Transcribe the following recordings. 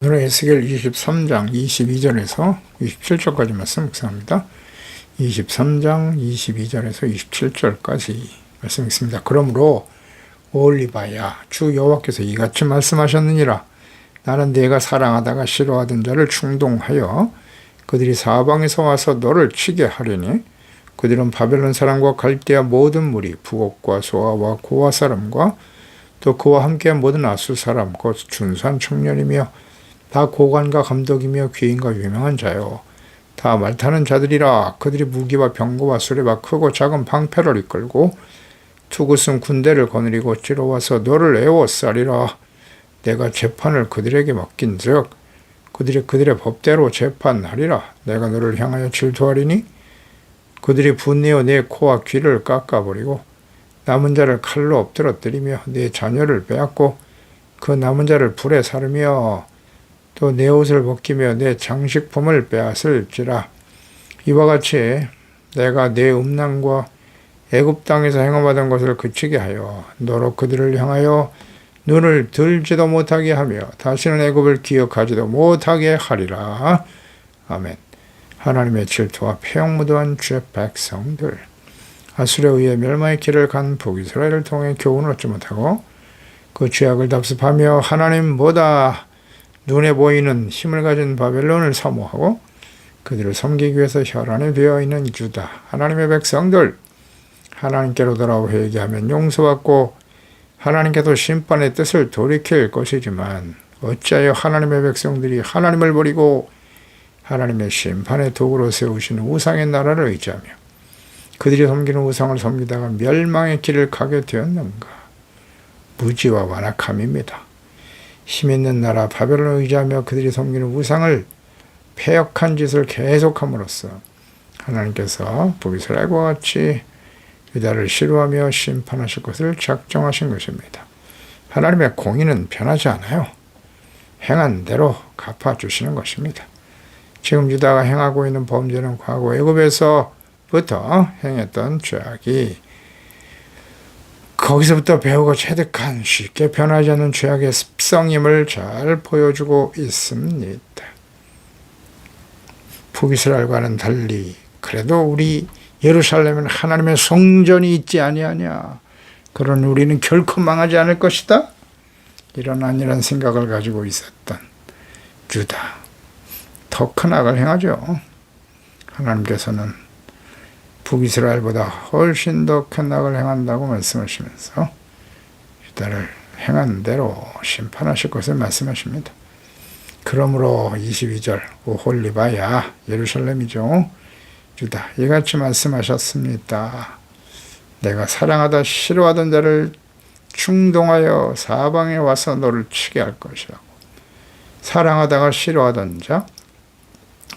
오늘은 에스겔 23장 22절에서 27절까지 말씀 묵상합니다. 23장 22절에서 27절까지 말씀 있습니다. 그러므로 오홀리바야 주 여호와께서 이같이 말씀하셨느니라. 나는 네가 사랑하다가 싫어하던 자를 충동하여 그들이 사방에서 와서 너를 치게 하리니 그들은 바벨론 사람과 갈대아 모든 무리 부곡과 소아와 고아 사람과 또 그와 함께한 모든 아수 사람 곧 준수한 청년이며 다 고관과 감독이며 귀인과 유명한 자요. 다 말타는 자들이라. 그들이 무기와 병거와 수레와 크고 작은 방패를 이끌고 투구승 군대를 거느리고 찌러와서 너를 에워싸리라. 내가 재판을 그들에게 맡긴즉 그들이 그들의 법대로 재판하리라. 내가 너를 향하여 질투하리니 그들이 분내어 내 코와 귀를 깎아버리고 남은 자를 칼로 엎드러뜨리며 내 자녀를 빼앗고 그 남은 자를 불에 사르며 또 내 옷을 벗기며 내 장식품을 빼앗을지라. 이와 같이 내가 내 음란과 애굽 땅에서 행함하던 것을 그치게 하여 너로 그들을 향하여 눈을 들지도 못하게 하며 다시는 애굽을 기억하지도 못하게 하리라. 아멘. 하나님의 질투와 패역무도한 죄 백성들, 아수르에 의해 멸망의 길을 간 북이스라엘을 통해 교훈을 얻지 못하고 그 죄악을 답습하며 하나님보다 눈에 보이는 힘을 가진 바벨론을 사모하고 그들을 섬기기 위해서 혈안이 되어있는 유다 하나님의 백성들, 하나님께로 돌아오 회개하면 용서받고 하나님께도 심판의 뜻을 돌이킬 것이지만 어찌하여 하나님의 백성들이 하나님을 버리고 하나님의 심판의 도구로 세우시는 우상의 나라를 의지하며 그들이 섬기는 우상을 섬기다가 멸망의 길을 가게 되었는가. 무지와 완악함입니다. 힘있는 나라 바벨론을 의지하며 그들이 섬기는 우상을 패역한 짓을 계속함으로써 하나님께서 북이스라엘과 같이 유다를 싫어하며 심판하실 것을 작정하신 것입니다. 하나님의 공의는 변하지 않아요. 행한 대로 갚아주시는 것입니다. 지금 유다가 행하고 있는 범죄는 과거 애굽에서부터 행했던 죄악이 거기서부터 배우고 체득한 쉽게 변하지 않는 죄악의 습성임을 잘 보여주고 있습니다. 북이스라엘과는 달리 그래도 우리 예루살렘은 하나님의 성전이 있지 아니하냐. 그런 우리는 결코 망하지 않을 것이다. 이런 아니란 생각을 가지고 있었던 유다. 더 큰 악을 행하죠. 하나님께서는 북이스라엘보다 훨씬 더 큰 악을 행한다고 말씀하시면서 유다를 행한 대로 심판하실 것을 말씀하십니다. 그러므로 22절 오홀리바야 예루살렘이죠. 유다 이같이 말씀하셨습니다. 내가 사랑하다 싫어하던 자를 충동하여 사방에 와서 너를 치게 할 것이라고. 사랑하다가 싫어하던 자,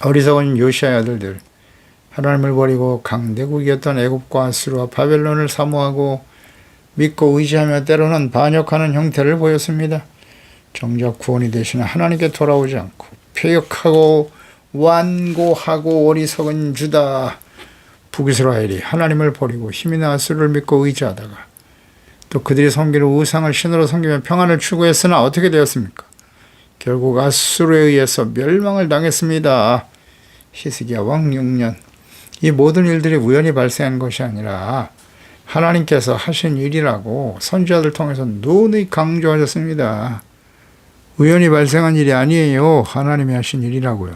어리석은 요시아의 아들들, 하나님을 버리고 강대국이었던 애굽과 아수르와 바벨론을 사모하고 믿고 의지하며 때로는 반역하는 형태를 보였습니다. 정작 구원이 되시는 하나님께 돌아오지 않고 패역하고 완고하고 어리석은 유다 북이스라엘이 하나님을 버리고 힘있는 아수르를 믿고 의지하다가 또 그들이 섬기는 우상을 신으로 섬기며 평안을 추구했으나 어떻게 되었습니까? 결국 아수르에 의해서 멸망을 당했습니다. 히스기야 왕 6년. 이 모든 일들이 우연히 발생한 것이 아니라 하나님께서 하신 일이라고 선지자들 통해서 누누이 강조하셨습니다. 우연히 발생한 일이 아니에요. 하나님이 하신 일이라고요.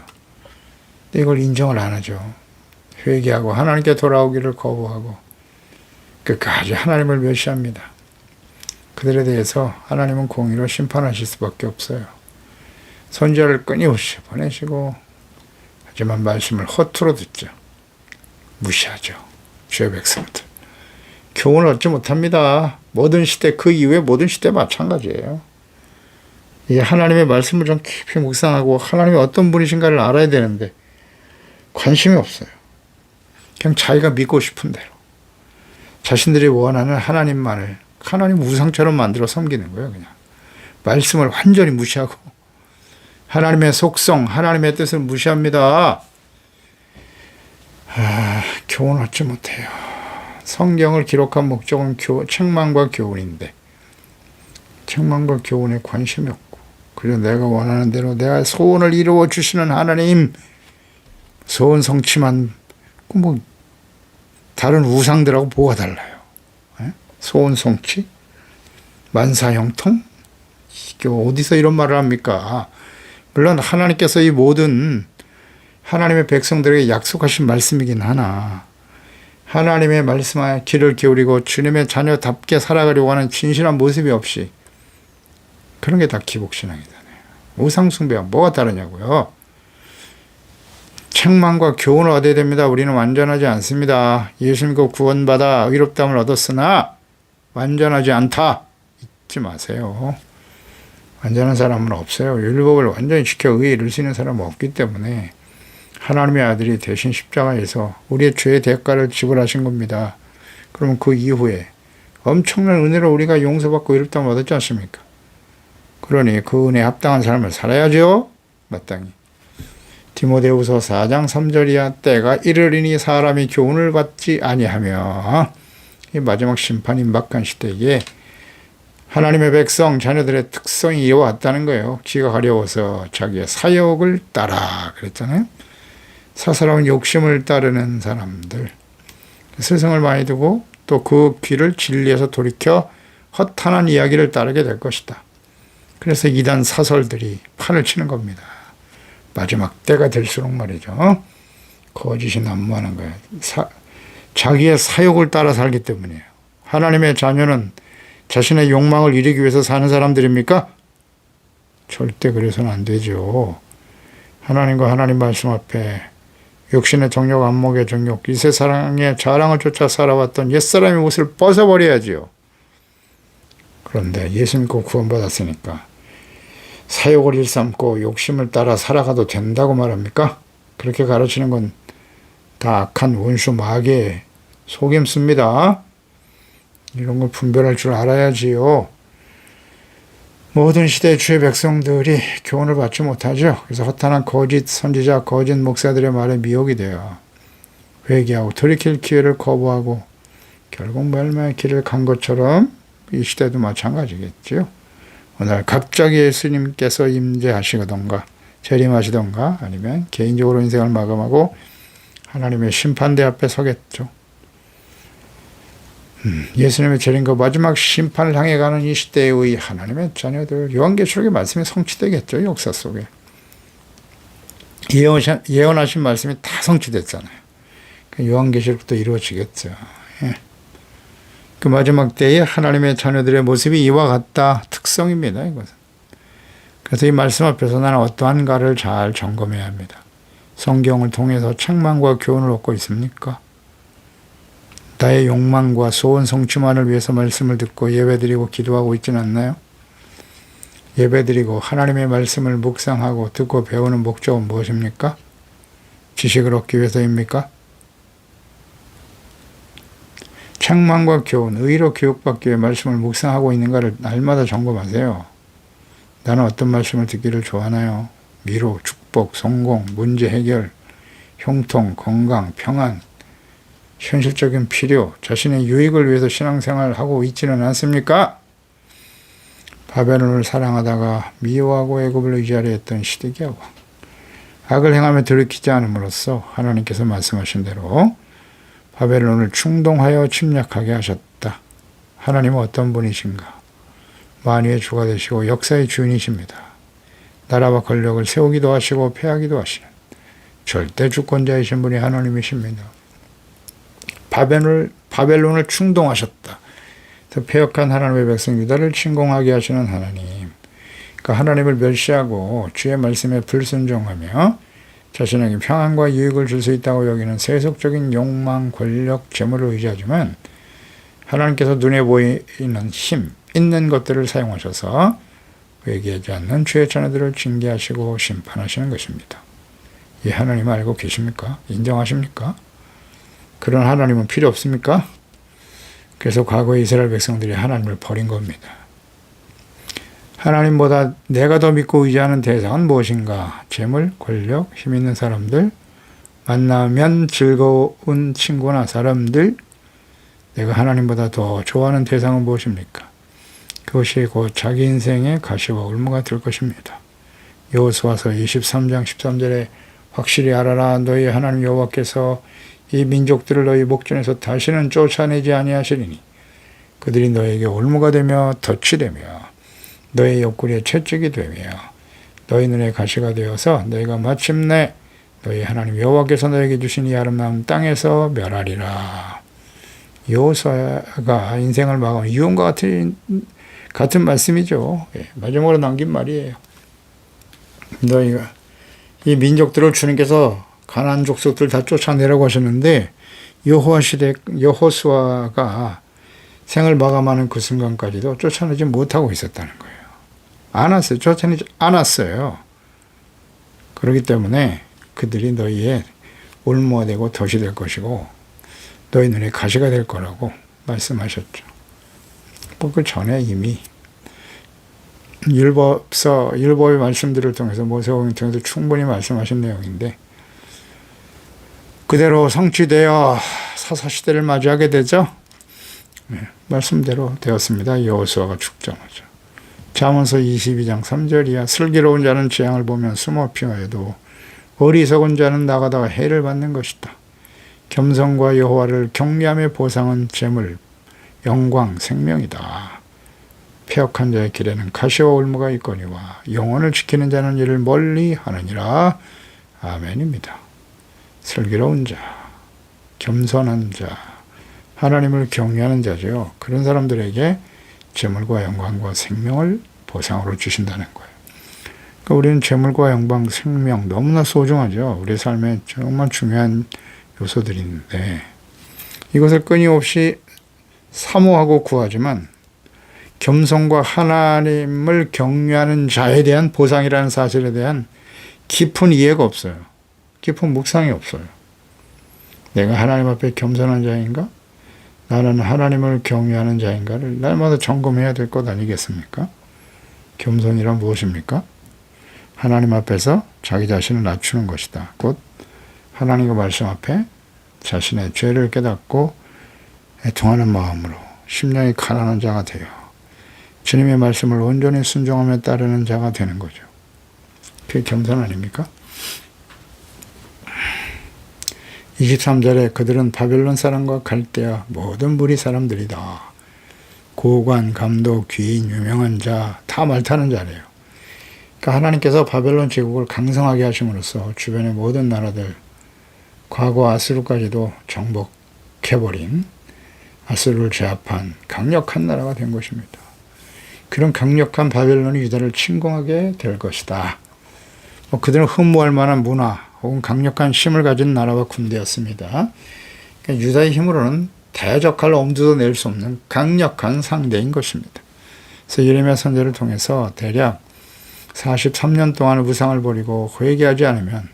근데 이걸 인정을 안 하죠. 회개하고 하나님께 돌아오기를 거부하고 끝까지 하나님을 멸시합니다. 그들에 대해서 하나님은 공의로 심판하실 수밖에 없어요. 선지자를 끊임없이 보내시고 하지만 말씀을 허투루 듣죠. 무시하죠. 주의 백성들. 교훈을 얻지 못합니다. 모든 시대, 그 이후에 모든 시대 마찬가지예요. 이 하나님의 말씀을 좀 깊이 묵상하고 하나님이 어떤 분이신가를 알아야 되는데 관심이 없어요. 그냥 자기가 믿고 싶은 대로 자신들이 원하는 하나님만을 하나님 우상처럼 만들어 섬기는 거예요. 그냥 말씀을 완전히 무시하고 하나님의 속성, 하나님의 뜻을 무시합니다. 교훈 얻지 못해요. 성경을 기록한 목적은 책망과 교훈인데 책망과 교훈에 관심이 없고 그래서 내가 원하는 대로 내가 소원을 이루어 주시는 하나님, 소원 성취만 뭐 다른 우상들하고 뭐가 달라요? 에? 소원 성취? 만사형통? 이게 어디서 이런 말을 합니까? 물론 하나님께서 이 모든 하나님의 백성들에게 약속하신 말씀이긴 하나, 하나님의 말씀에 귀를 기울이고 주님의 자녀답게 살아가려고 하는 진실한 모습이 없이 그런 게 다 기복신앙이잖아요. 우상숭배와 뭐가 다르냐고요. 책망과 교훈을 얻어야 됩니다. 우리는 완전하지 않습니다. 예수 믿고 구원받아 의롭다함을 얻었으나 완전하지 않다. 잊지 마세요. 완전한 사람은 없어요. 율법을 완전히 지켜 의에 이룰 수 있는 사람은 없기 때문에 하나님의 아들이 대신 십자가에서 우리의 죄의 대가를 지불하신 겁니다. 그러면 그 이후에 엄청난 은혜로 우리가 용서받고 의롭다함을 얻었지 않습니까? 그러니 그 은혜에 합당한 삶을 살아야죠. 마땅히. 디모데후서 4장 3절이야 때가 이르리니 사람이 교훈을 받지 아니하며, 이 마지막 심판 임박한 시대에 하나님의 백성 자녀들의 특성이 이와 같다는 거예요. 지가 가려워서 자기의 사욕을 따라 그랬잖아요. 사사로운 욕심을 따르는 사람들, 스승을 많이 두고 또 그 귀를 진리에서 돌이켜 허탄한 이야기를 따르게 될 것이다. 그래서 이단 사설들이 판을 치는 겁니다. 마지막 때가 될수록 말이죠. 거짓이 난무하는 거예요. 자기의 사욕을 따라 살기 때문이에요. 하나님의 자녀는 자신의 욕망을 이루기 위해서 사는 사람들입니까? 절대 그래서는 안 되죠. 하나님과 하나님 말씀 앞에 육신의 정욕, 안목의 정욕, 이 세상의 자랑을 쫓아 살아왔던 옛사람의 옷을 벗어버려야지요. 그런데 예수 믿고 구원받았으니까 사욕을 일삼고 욕심을 따라 살아가도 된다고 말합니까? 그렇게 가르치는 건 다 악한 원수 마귀의 속임수입니다. 이런 걸 분별할 줄 알아야지요. 모든 시대의 주의 백성들이 교훈을 받지 못하죠. 그래서 허탄한 거짓 선지자, 거짓 목사들의 말에 미혹이 돼요. 회개하고 돌이킬 기회를 거부하고 결국 멸망의 길을 간 것처럼 이 시대도 마찬가지겠죠. 오늘 갑자기 예수님께서 임재하시던가 재림하시던가 아니면 개인적으로 인생을 마감하고 하나님의 심판대 앞에 서겠죠. 예수님의 재림과 마지막 심판을 향해 가는 이 시대의 하나님의 자녀들, 요한계시록의 말씀이 성취되겠죠. 역사 속에. 예언하신 말씀이 다 성취됐잖아요. 요한계시록도 이루어지겠죠. 예. 그 마지막 때에 하나님의 자녀들의 모습이 이와 같다. 특성입니다. 이것은. 그래서 이 말씀 앞에서 나는 어떠한가를 잘 점검해야 합니다. 성경을 통해서 책망과 교훈을 얻고 있습니까? 나의 욕망과 소원 성취만을 위해서 말씀을 듣고 예배드리고 기도하고 있지는 않나요? 예배드리고 하나님의 말씀을 묵상하고 듣고 배우는 목적은 무엇입니까? 지식을 얻기 위해서입니까? 책망과 교훈, 의로 교육받기 위해 말씀을 묵상하고 있는가를 날마다 점검하세요. 나는 어떤 말씀을 듣기를 좋아하나요? 위로, 축복, 성공, 문제 해결, 형통, 건강, 평안, 현실적인 필요, 자신의 유익을 위해서 신앙생활을 하고 있지는 않습니까? 바벨론을 사랑하다가 미워하고 애굽을 의지하려 했던 시드기야 왕. 악을 행하며 돌이키지 않음으로써 하나님께서 말씀하신 대로 바벨론을 충동하여 침략하게 하셨다. 하나님은 어떤 분이신가? 만유의 주가 되시고 역사의 주인이십니다. 나라와 권력을 세우기도 하시고 폐하기도 하시는 절대 주권자이신 분이 하나님이십니다. 바벨론을 충동하셨다. 패역한 하나님의 백성 유다를 침공하게 하시는 하나님. 그러니까 하나님을 멸시하고 주의 말씀에 불순종하며 자신에게 평안과 유익을 줄 수 있다고 여기는 세속적인 욕망, 권력, 재물을 의지하지만 하나님께서 눈에 보이는 힘, 있는 것들을 사용하셔서 회개하지 않는 주의 자녀들을 징계하시고 심판하시는 것입니다. 이 하나님 알고 계십니까? 인정하십니까? 그런 하나님은 필요 없습니까? 그래서 과거의 이스라엘 백성들이 하나님을 버린 겁니다. 하나님보다 내가 더 믿고 의지하는 대상은 무엇인가? 재물, 권력, 힘 있는 사람들, 만나면 즐거운 친구나 사람들, 내가 하나님보다 더 좋아하는 대상은 무엇입니까? 그것이 곧 자기 인생의 가시와 올무가 될 것입니다. 여호수아서 23장 13절에 확실히 알아라. 너희 하나님 여호와께서 이 민족들을 너희 목전에서 다시는 쫓아내지 아니하시리니 그들이 너에게 올무가 되며 덫이 되며 너의 옆구리에 채찍이 되며 너희 눈에 가시가 되어서 너희가 마침내 너희 하나님 여호와께서 너에게 주신 이 아름다운 땅에서 멸하리라. 여호수아가 인생을 마감한 유언과 같은 말씀이죠. 마지막으로 남긴 말이에요. 너희가 이 민족들을 주님께서 가나안 족속들 다 쫓아내라고 하셨는데 여호수아가 생을 마감하는 그 순간까지도 쫓아내지 못하고 있었다는 거예요. 안 왔어요. 쫓아내지 않았어요. 그렇기 때문에 그들이 너희의 올무가 되고 덫이 될 것이고 너희 눈에 가시가 될 거라고 말씀하셨죠. 그 전에 이미 율법의 말씀들을 통해서 모세오경을 통해서 충분히 말씀하신 내용인데 그대로 성취되어 사사시대를 맞이하게 되죠. 말씀대로 되었습니다. 여호수아가 죽자마자. 잠언서 22장 3절이야. 슬기로운 자는 재앙을 보면 숨어 피하여도 어리석은 자는 나가다가 해를 받는 것이다. 겸손과 여호와를 경외함의 보상은 재물, 영광, 생명이다. 폐역한 자의 길에는 가시와 올무가 있거니와 영혼을 지키는 자는 이를 멀리 하느니라. 아멘입니다. 슬기로운 자, 겸손한 자, 하나님을 경외하는 자죠. 그런 사람들에게 재물과 영광과 생명을 보상으로 주신다는 거예요. 그러니까 우리는 재물과 영광, 생명 너무나 소중하죠. 우리 삶에 정말 중요한 요소들인데 이것을 끊임없이 사모하고 구하지만 겸손과 하나님을 경외하는 자에 대한 보상이라는 사실에 대한 깊은 이해가 없어요. 깊은 묵상이 없어요. 내가 하나님 앞에 겸손한 자인가? 나는 하나님을 경외하는 자인가를 날마다 점검해야 될 것 아니겠습니까? 겸손이란 무엇입니까? 하나님 앞에서 자기 자신을 낮추는 것이다. 곧 하나님과 말씀 앞에 자신의 죄를 깨닫고 애통하는 마음으로 심령이 가난한 자가 되어 주님의 말씀을 온전히 순종하며 따르는 자가 되는 거죠. 그게 겸손 아닙니까? 23절에 그들은 바벨론 사람과 갈대아 모든 무리 사람들이다. 고관, 감독, 귀인, 유명한 자 다 말타는 자래요. 그러니까 하나님께서 바벨론 제국을 강성하게 하심으로써 주변의 모든 나라들 과거 아수르까지도 정복해버린 아수르를 제압한 강력한 나라가 된 것입니다. 그런 강력한 바벨론이 유다를 침공하게 될 것이다. 그들은 흠모할 만한 문화 혹은 강력한 힘을 가진 나라와 군대였습니다. 그러니까 유다의 힘으로는 대적할 엄두도 낼 수 없는 강력한 상대인 것입니다. 그래서 예레미야 선지자를 통해서 대략 43년 동안 우상을 버리고 회개하지 않으면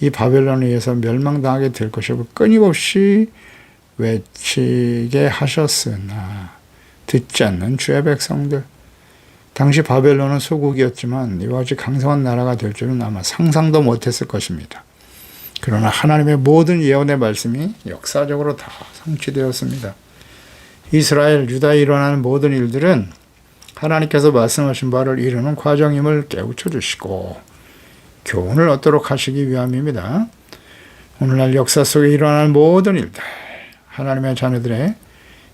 이 바벨론에 의해서 멸망당하게 될 것이고 끊임없이 외치게 하셨으나 듣지 않는 주의 백성들. 당시 바벨론은 소국이었지만 이와 같이 강성한 나라가 될 줄은 아마 상상도 못했을 것입니다. 그러나 하나님의 모든 예언의 말씀이 역사적으로 다 성취되었습니다. 이스라엘, 유다에 일어나는 모든 일들은 하나님께서 말씀하신 바를 이루는 과정임을 깨우쳐 주시고 교훈을 얻도록 하시기 위함입니다. 오늘날 역사 속에 일어나는 모든 일들, 하나님의 자녀들의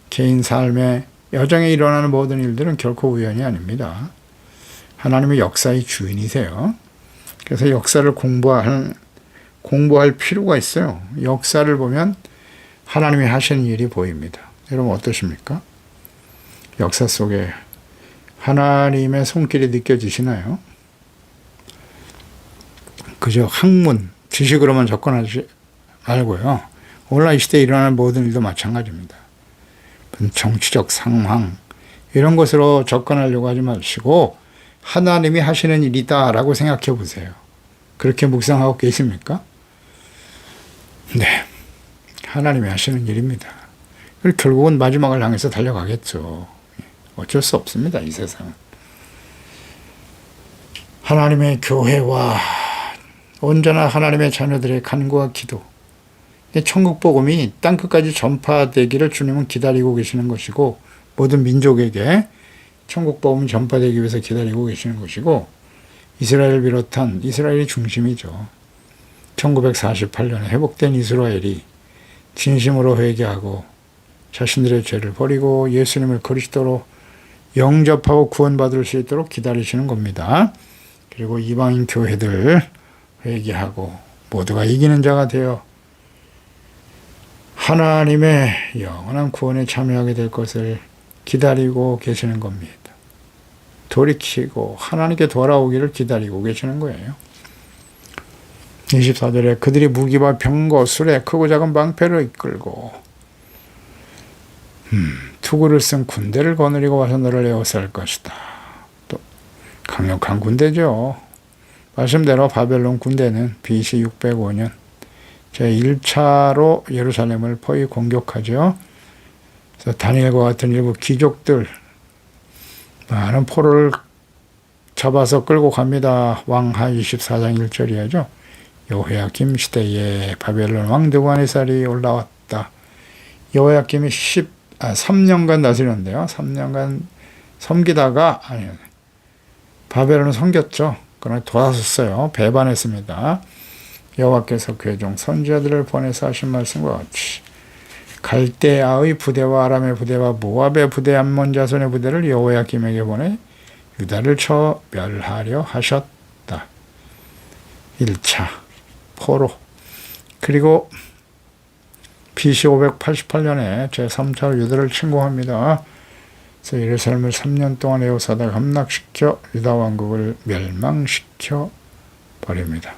개인 삶의 여정에 일어나는 모든 일들은 결코 우연이 아닙니다. 하나님의 역사의 주인이세요. 그래서 역사를 공부할 필요가 있어요. 역사를 보면 하나님이 하시는 일이 보입니다. 여러분 어떠십니까? 역사 속에 하나님의 손길이 느껴지시나요? 그저 학문, 지식으로만 접근하지 말고요. 오늘날 이 시대에 일어나는 모든 일도 마찬가지입니다. 정치적 상황 이런 것으로 접근하려고 하지 마시고 하나님이 하시는 일이다라고 생각해 보세요. 그렇게 묵상하고 계십니까? 네, 하나님이 하시는 일입니다. 그리고 결국은 마지막을 향해서 달려가겠죠. 어쩔 수 없습니다. 이 세상은. 하나님의 교회와 온전한 하나님의 자녀들의 간구와 기도, 천국 복음이 땅끝까지 전파되기를 주님은 기다리고 계시는 것이고 모든 민족에게 천국 복음이 전파되기 위해서 기다리고 계시는 것이고 이스라엘 비롯한 이스라엘이 중심이죠. 1948년에 회복된 이스라엘이 진심으로 회개하고 자신들의 죄를 버리고 예수님을 그리스도로 영접하고 구원받을 수 있도록 기다리시는 겁니다. 그리고 이방인 교회들 회개하고 모두가 이기는 자가 되어 하나님의 영원한 구원에 참여하게 될 것을 기다리고 계시는 겁니다. 돌이키고 하나님께 돌아오기를 기다리고 계시는 거예요. 24절에 그들이 무기와 병거, 수레, 크고 작은 방패를 이끌고 투구를 쓴 군대를 거느리고 와서 너를 에워쌀 것이다. 또 강력한 군대죠. 말씀대로 바벨론 군대는 BC 605년 제1차로 예루살렘을 포위 공격하죠. 그래서 다니엘과 같은 일부 귀족들 많은 포로를 잡아서 끌고 갑니다. 왕하 24장 1절이죠. 여호야김 시대에 바벨론 왕 느부갓네살이 올라왔다. 여호야김이 3년간 다스렸는데요. 3년간 섬기다가 바벨론을 섬겼죠. 그러나 돌아섰어요. 배반했습니다. 여호와께서 그의 종 선지자들을 보내서 하신 말씀과 같이 갈대아의 부대와 아람의 부대와 모압의 부대, 암몬 자손의 부대를 여호야김에게 보내 유다를 쳐 멸하려 하셨다. 1차 포로. 그리고 BC 588년에 제3차로 유다를 침공합니다. 그래서 예루살렘을 3년 동안 에워싸다가 함락시켜 유다 왕국을 멸망시켜 버립니다.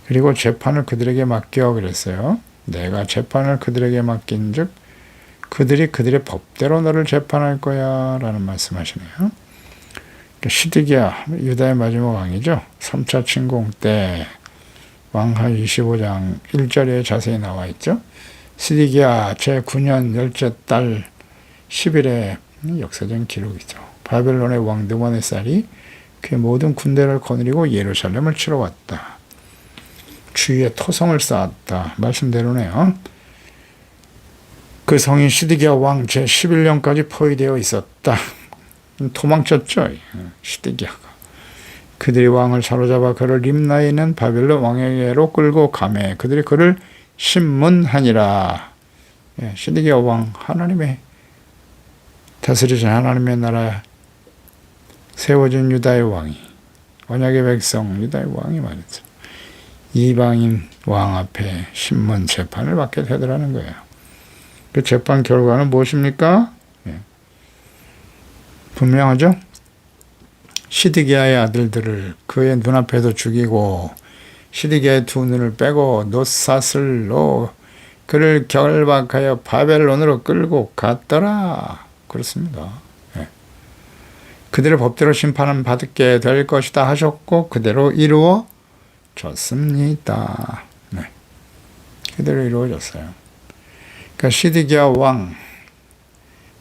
그리고 재판을 그들에게 맡겨 그랬어요. 내가 재판을 그들에게 맡긴 즉 그들이 그들의 법대로 너를 재판할 거야 라는 말씀하시네요. 시드기야 유다의 마지막 왕이죠. 3차 침공 때 왕하 25장 1절에 자세히 나와 있죠. 시드기야 제9년 열째 달 10일에 역사적인 기록이죠. 바벨론의 왕 느부갓네살이 그의 모든 군대를 거느리고 예루살렘을 치러 왔다. 주위에 토성을 쌓았다. 말씀대로네요. 그 성인 시드기야 왕 제11년까지 포위되어 있었다. 도망쳤죠. 시드기야가. 그들이 왕을 사로잡아 그를 림나에 있는 바벨론 왕에게로 끌고 가매 그들이 그를 신문하니라. 시드기야 왕 하나님의 다스리신 하나님의 나라 세워진 유다의 왕이 언약의 백성 유다의 왕이 말이죠. 이방인 왕 앞에 신문 재판을 받게 되더라는 거예요. 그 재판 결과는 무엇입니까? 분명하죠? 시드기야의 아들들을 그의 눈앞에서 죽이고 시드기야의 두 눈을 빼고 놋사슬로 그를 결박하여 바벨론으로 끌고 갔더라. 그렇습니다. 그들의 법대로 심판은 받게 될 것이다 하셨고 그대로 이루어졌습니다. 그대로 이루어졌어요. 그러니까 시드기야 왕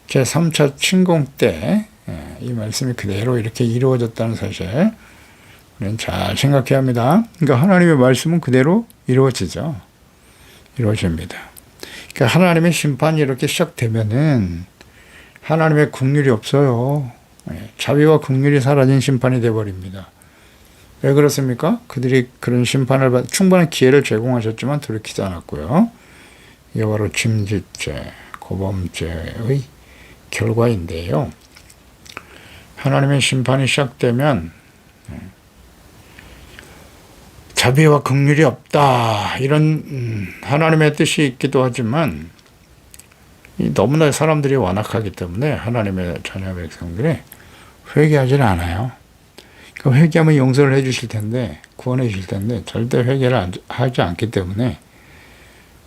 제3차 침공 때 이 말씀이 그대로 이렇게 이루어졌다는 사실 우리는 잘 생각해야 합니다. 그러니까 하나님의 말씀은 그대로 이루어지죠. 이루어집니다. 그러니까 하나님의 심판이 이렇게 시작되면은 하나님의 긍휼이 없어요. 자비와 긍휼이 사라진 심판이 되어버립니다. 왜 그렇습니까? 그들이 그런 심판을 충분한 기회를 제공하셨지만 돌이키지 않았고요. 이게 바로 짐짓죄, 고범죄의 결과인데요. 하나님의 심판이 시작되면 자비와 긍휼이 없다 이런 하나님의 뜻이 있기도 하지만 너무나 사람들이 완악하기 때문에 하나님의 자녀 백성들이 회개하지는 않아요. 그러니까 회개하면 용서를 해주실 텐데 구원해 주실 텐데 절대 회개를 하지 않기 때문에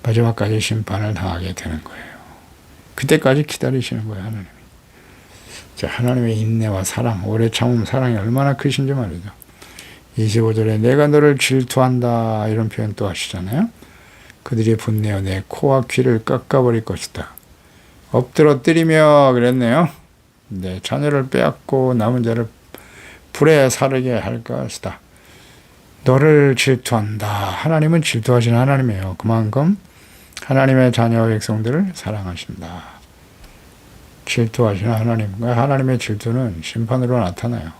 마지막까지 심판을 당하게 되는 거예요. 그때까지 기다리시는 거예요. 하나님이. 하나님의 인내와 사랑, 오래 참음 사랑이 얼마나 크신지 말이죠. 25절에 내가 너를 질투한다 이런 표현 또 하시잖아요. 그들이 분내어 내 코와 귀를 깎아버릴 것이다. 엎드러뜨리며 그랬네요. 내 자녀를 빼앗고 남은 자를 불에 사르게 할 것이다. 너를 질투한다. 하나님은 질투하시는 하나님이에요. 그만큼 하나님의 자녀 백성들을 사랑하신다. 질투하시는 하나님. 하나님의 질투는 심판으로 나타나요.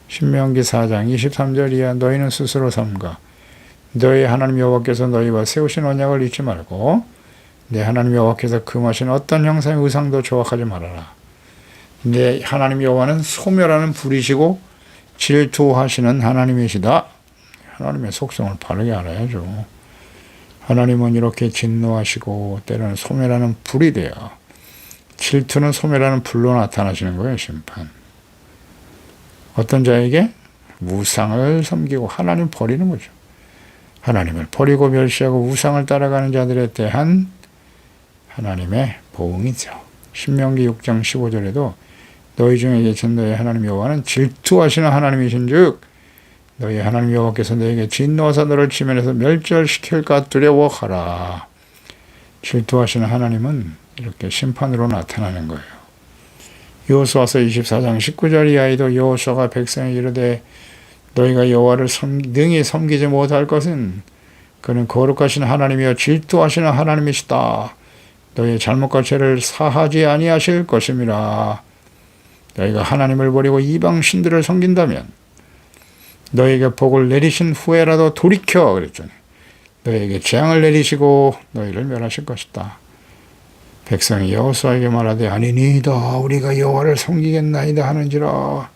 신명기 4장 23절 이하 너희는 스스로 삼가 너희 하나님 여호와께서 너희와 세우신 언약을 잊지 말고 내 하나님 여호와께서 금하신 어떤 형상의 의상도 조각하지 말아라. 내 하나님 여호와는 소멸하는 불이시고 질투하시는 하나님이시다. 하나님의 속성을 바르게 알아야죠. 하나님은 이렇게 진노하시고 때로는 소멸하는 불이 되어 질투는 소멸하는 불로 나타나시는 거예요. 심판. 어떤 자에게? 우상을 섬기고 하나님 버리는 거죠. 하나님을 버리고 멸시하고 우상을 따라가는 자들에 대한 하나님의 보응이죠. 신명기 6장 15절에도 너희 중에 계신 너희 하나님 여호와는 질투하시는 하나님이신 즉 너희 하나님 여호와께서 너에게 진노하사 너를 지면에서 멸절시킬까 두려워하라. 질투하시는 하나님은 이렇게 심판으로 나타나는 거예요. 여호수아서 24장 19절 이하에도 여호수아가 백성에 이르되 너희가 여호와를 능히 섬기지 못할 것은 그는 거룩하신 하나님이여 질투하시는 하나님이시다. 너희의 잘못과 죄를 사하지 아니하실 것임이라. 너희가 하나님을 버리고 이방 신들을 섬긴다면 너희에게 복을 내리신 후에라도 돌이켜 그랬잖아요. 너희에게 재앙을 내리시고 너희를 멸하실 것이다. 백성이 여호수아에게 말하되 아니니이다 우리가 여호와를 섬기겠나이다 하는지라.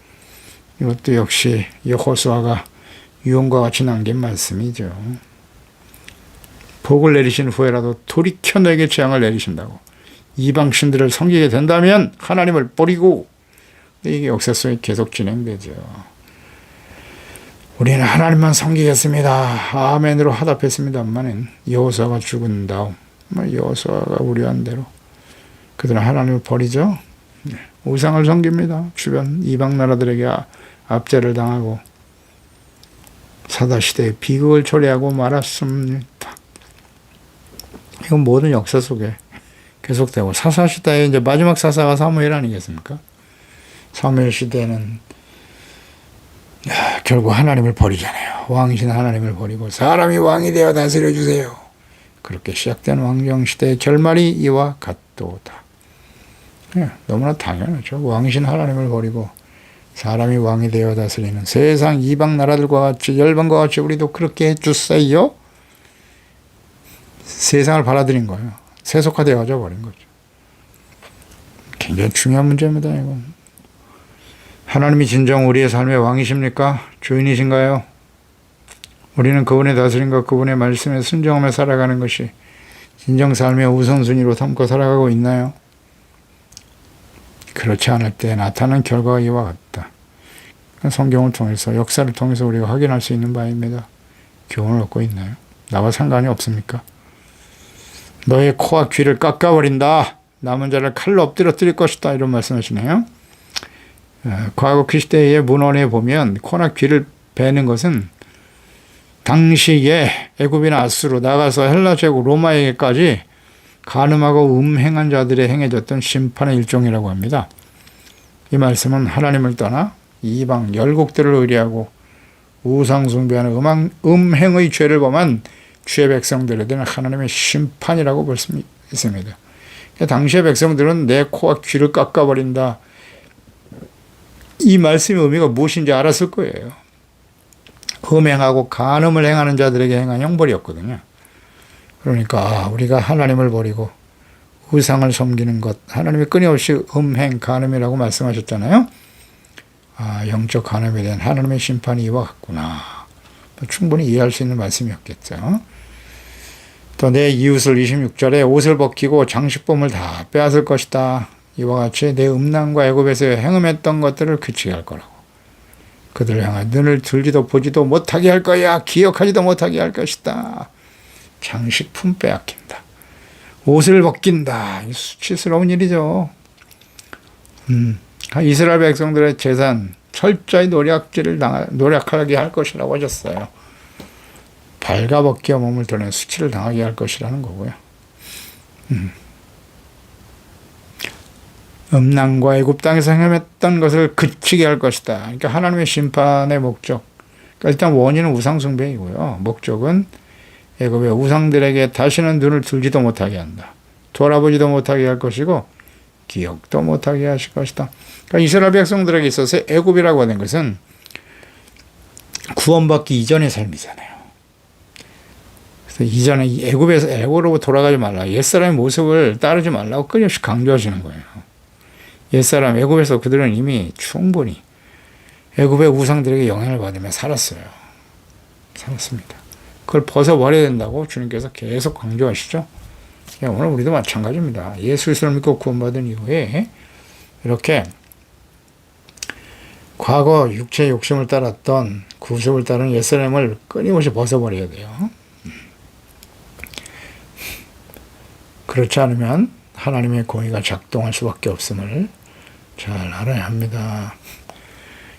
이것도 역시 여호수아가 유언과 같이 남긴 말씀이죠. 복을 내리신 후에라도 돌이켜 너에게 재앙을 내리신다고. 이방 신들을 섬기게 된다면 하나님을 버리고 이게 역사 속에 계속 진행되죠. 우리는 하나님만 섬기겠습니다. 아멘으로 화답했습니다만은 여호수아가 죽은 다음 여호수아가 우려한 대로 그들은 하나님을 버리죠. 우상을 섬깁니다. 주변 이방 나라들에게 압제를 당하고 사다시대의 비극을 초래하고 말았습니다. 이건 모든 역사 속에 계속되고 사사시대의 이제 마지막 사사가 사무엘 아니겠습니까? 사무엘 시대는 결국 하나님을 버리잖아요. 왕이신 하나님을 버리고 사람이 왕이 되어 다스려 주세요. 그렇게 시작된 왕정시대의 결말이 이와 같도다. 너무나 당연하죠. 왕이신 하나님을 버리고 사람이 왕이 되어 다스리는 세상 이방 나라들과 같이 열방과 같이 우리도 그렇게 해주세요. 세상을 받아들인 거예요. 세속화되어 버린 거죠. 굉장히 중요한 문제입니다. 이건. 하나님이 진정 우리의 삶의 왕이십니까? 주인이신가요? 우리는 그분의 다스림과 그분의 말씀에 순종하며 살아가는 것이 진정 삶의 우선순위로 삼고 살아가고 있나요? 그렇지 않을 때 나타나는 결과가 이와 같다. 성경을 통해서 역사를 통해서 우리가 확인할 수 있는 바입니다. 교훈을 얻고 있나요? 나와 상관이 없습니까? 너의 코와 귀를 깎아버린다. 남은 자를 칼로 엎드려뜨릴 것이다. 이런 말씀하시네요. 과거 그 시대의 문헌에 보면 코나 귀를 베는 것은 당시에 애굽이나 아수르 나가서 헬라 제국 로마에게까지 간음하고 음행한 자들의 행해졌던 심판의 일종이라고 합니다. 이 말씀은 하나님을 떠나 이방 열국들을 의뢰하고 우상 숭배하는 음행의 죄를 범한 주의 백성들에 대한 하나님의 심판이라고 볼 수 있습니다. 당시의 백성들은 내 코와 귀를 깎아버린다. 이 말씀의 의미가 무엇인지 알았을 거예요. 음행하고 간음을 행하는 자들에게 행한 형벌이었거든요. 그러니까 우리가 하나님을 버리고 우상을 섬기는 것, 하나님이 끊임없이 음행, 간음이라고 말씀하셨잖아요. 영적 간음에 대한 하나님의 심판이 이와 같구나. 충분히 이해할 수 있는 말씀이었겠죠. 또 내 이웃을 26절에 옷을 벗기고 장식품을 다 빼앗을 것이다. 이와 같이 내 음란과 애굽에서 행음했던 것들을 그치게 할 거라고. 그들을 향하여 눈을 들지도 보지도 못하게 할 거야. 기억하지도 못하게 할 것이다. 장식품 빼앗긴다. 옷을 벗긴다. 수치스러운 일이죠. 이스라엘 백성들의 재산 철저히 노력하게 할 것이라고 하셨어요. 발가벗겨 몸을 드러내 수치를 당하게 할 것이라는 거고요. 음란과 애굽 땅에서 행함했던 것을 그치게 할 것이다. 그러니까 하나님의 심판의 목적. 그러니까 일단 원인은 우상 숭배이고요. 목적은 애굽의 우상들에게 다시는 눈을 들지도 못하게 한다. 돌아보지도 못하게 할 것이고 기억도 못하게 하실 것이다. 그러니까 이스라엘 백성들에게 있어서 애굽이라고 하는 것은 구원받기 이전의 삶이잖아요. 그래서 이전에 애굽으로 돌아가지 말라. 옛사람의 모습을 따르지 말라고 끊임없이 강조하시는 거예요. 옛사람 애굽에서 그들은 이미 충분히 애굽의 우상들에게 영향을 받으며 살았습니다. 그걸 벗어버려야 된다고 주님께서 계속 강조하시죠. 오늘 우리도 마찬가지입니다. 예수 그리스도를 믿고 구원받은 이후에 이렇게 과거 육체의 욕심을 따랐던 구속을 따른 옛사람을 끊임없이 벗어버려야 돼요. 그렇지 않으면 하나님의 공의가 작동할 수밖에 없음을 잘 알아야 합니다.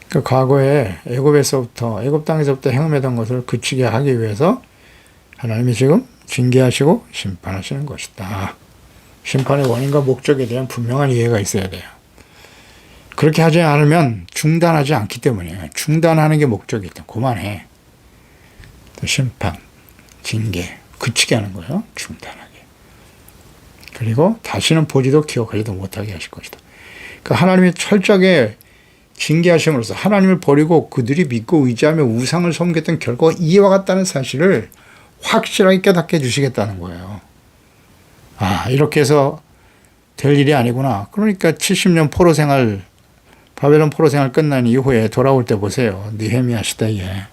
그 과거에 애굽 땅에서부터 행음했던 것을 그치게 하기 위해서 하나님이 지금 징계하시고 심판하시는 것이다. 심판의 원인과 목적에 대한 분명한 이해가 있어야 돼요. 그렇게 하지 않으면 중단하지 않기 때문이에요. 중단하는 게 목적이다. 그만해. 또 심판, 징계, 그치게 하는 거예요. 중단하게. 그리고 다시는 보지도 기억하지도 못하게 하실 것이다. 그러니까 하나님이 철저하게 징계하심으로써 하나님을 버리고 그들이 믿고 의지하며 우상을 섬겼던 결과가 이와 같다는 사실을 확실하게 깨닫게 해주시겠다는 거예요. 이렇게 해서 될 일이 아니구나. 그러니까 70년 바벨론 포로 생활 끝난 이후에 돌아올 때 보세요. 느헤미야 시대에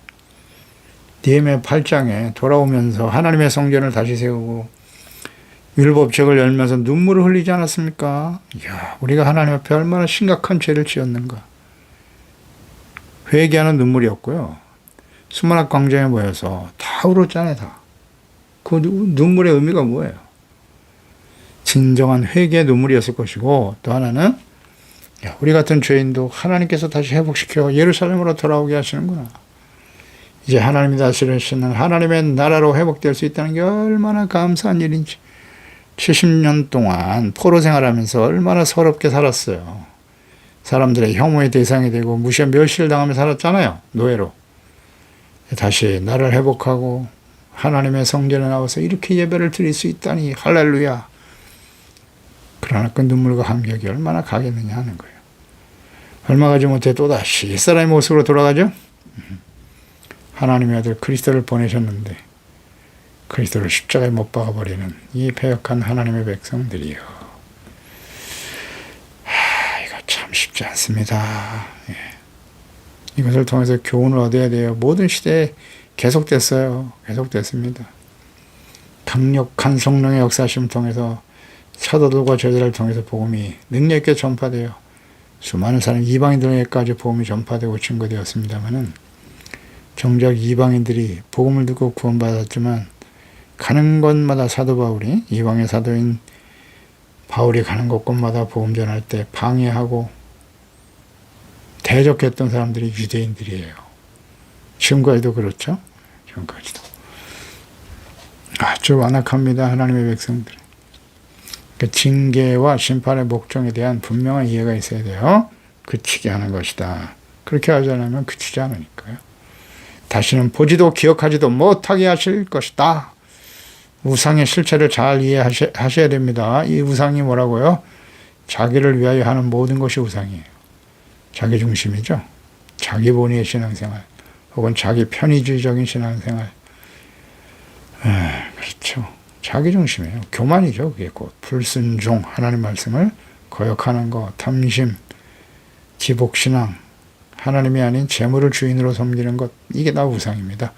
느헤미야 8장에 돌아오면서 하나님의 성전을 다시 세우고 율법책을 열면서 눈물을 흘리지 않았습니까? 이야, 우리가 하나님 앞에 얼마나 심각한 죄를 지었는가. 회개하는 눈물이었고요. 수만학 광장에 모여서 다 울었잖아요. 다. 그 눈물의 의미가 뭐예요? 진정한 회개의 눈물이었을 것이고, 또 하나는 우리 같은 죄인도 하나님께서 다시 회복시켜 예루살렘으로 돌아오게 하시는구나. 이제 하나님이 다스리시는 하나님의 나라로 회복될 수 있다는 게 얼마나 감사한 일인지. 70년 동안 포로 생활하면서 얼마나 서럽게 살았어요. 사람들의 혐오의 대상이 되고 무시에 멸시를 당하며 살았잖아요. 노예로. 다시 나를 회복하고 하나님의 성전에 나와서 이렇게 예배를 드릴 수 있다니 할렐루야. 그러나 그 눈물과 감격이 얼마나 가겠느냐 하는 거예요. 얼마 가지 못해 또다시 옛사람의 모습으로 돌아가죠. 하나님의 아들 그리스도를 보내셨는데 그리스도를 십자가에 못 박아버리는 이 패역한 하나님의 백성들이요. 이거 참 쉽지 않습니다. 이것을 통해서 교훈을 얻어야 돼요. 모든 시대에 계속됐어요. 계속됐습니다. 강력한 성령의 역사심을 통해서 사도들과 제자를 통해서 복음이 능력 있게 전파되어 수많은 사람 이방인들에게까지 복음이 전파되고 증거되었습니다마는 정작 이방인들이 복음을 듣고 구원받았지만 가는 곳마다 사도 바울이 이방의 사도인 바울이 가는 곳곳마다 복음 전할 때 방해하고 대적했던 사람들이 유대인들이에요. 지금까지도 그렇죠. 지금까지도 아주 완악합니다. 하나님의 백성들. 그러니까 징계와 심판의 목적에 대한 분명한 이해가 있어야 돼요. 그치게 하는 것이다. 그렇게 하지 않으면 그치지 않으니까요. 다시는 보지도 기억하지도 못하게 하실 것이다. 우상의 실체를 잘 이해하셔야 됩니다. 이 우상이 뭐라고요? 자기를 위하여 하는 모든 것이 우상이에요. 자기 중심이죠. 자기 본위의 신앙생활 혹은 자기 편의주의적인 신앙생활. 그렇죠. 자기 중심이에요. 교만이죠. 그게 곧 불순종, 하나님 말씀을 거역하는 것, 탐심, 기복신앙, 하나님이 아닌 재물을 주인으로 섬기는 것, 이게 다 우상입니다.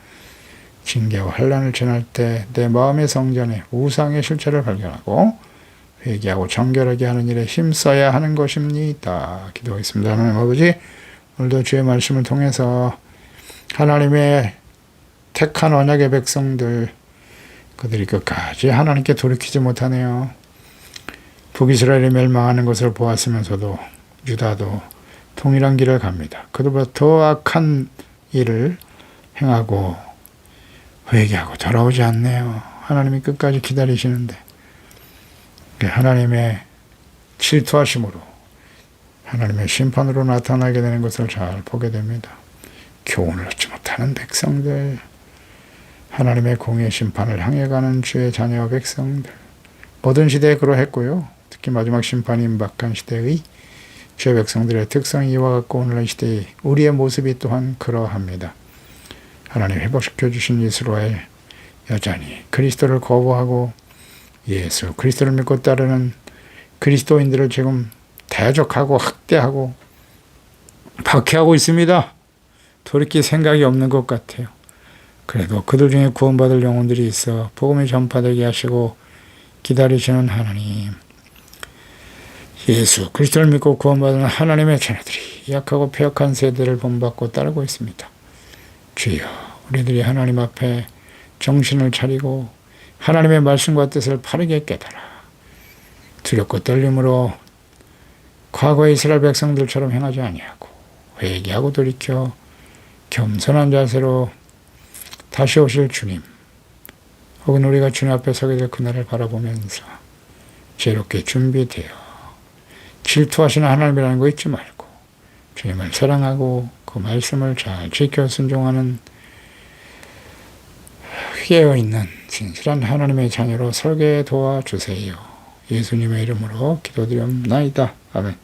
징계와 환난을 지날 때 내 마음의 성전에 우상의 실체를 발견하고 회개하고 정결하게 하는 일에 힘써야 하는 것입니다. 기도하겠습니다. 하나님 아버지, 오늘도 주의 말씀을 통해서 하나님의 택한 언약의 백성들, 그들이 끝까지 하나님께 돌이키지 못하네요. 북이스라엘이 멸망하는 것을 보았으면서도 유다도 동일한 길을 갑니다. 그들보다 더 악한 일을 행하고 회개하고 돌아오지 않네요. 하나님이 끝까지 기다리시는데 하나님의 질투하심으로 하나님의 심판으로 나타나게 되는 것을 잘 보게 됩니다. 교훈을 얻지 못하는 백성들, 하나님의 공의 심판을 향해 가는 주의 자녀 백성들, 모든 시대에 그러했고요. 특히 마지막 심판이 임박한 시대의 주의 백성들의 특성이 이와 같고 오늘날 시대의 우리의 모습이 또한 그러합니다. 하나님 회복시켜 주신 이스라엘 여전히 그리스도를 거부하고 예수 그리스도를 믿고 따르는 그리스도인들을 지금 대적하고 학대하고 박해하고 있습니다. 돌이킬 생각이 없는 것 같아요. 그래도 그들 중에 구원받을 영혼들이 있어 복음이 전파되게 하시고 기다리시는 하나님, 예수 그리스도를 믿고 구원받은 하나님의 자녀들이 약하고 패역한 세대를 본받고 따르고 있습니다. 주여, 우리들이 하나님 앞에 정신을 차리고 하나님의 말씀과 뜻을 바르게 깨달아 두렵고 떨림으로 과거의 이스라엘 백성들처럼 행하지 아니하고 회개하고 돌이켜 겸손한 자세로 다시 오실 주님, 혹은 우리가 주님 앞에 서게 될 그날을 바라보면서 지혜롭게 준비되어 질투하시는 하나님이라는 거 잊지 말고 주님을 사랑하고 그 말씀을 잘 지켜 순종하는 깨어있는 진실한 하나님의 자녀로 설계 도와주세요. 예수님의 이름으로 기도드립나이다. 아멘.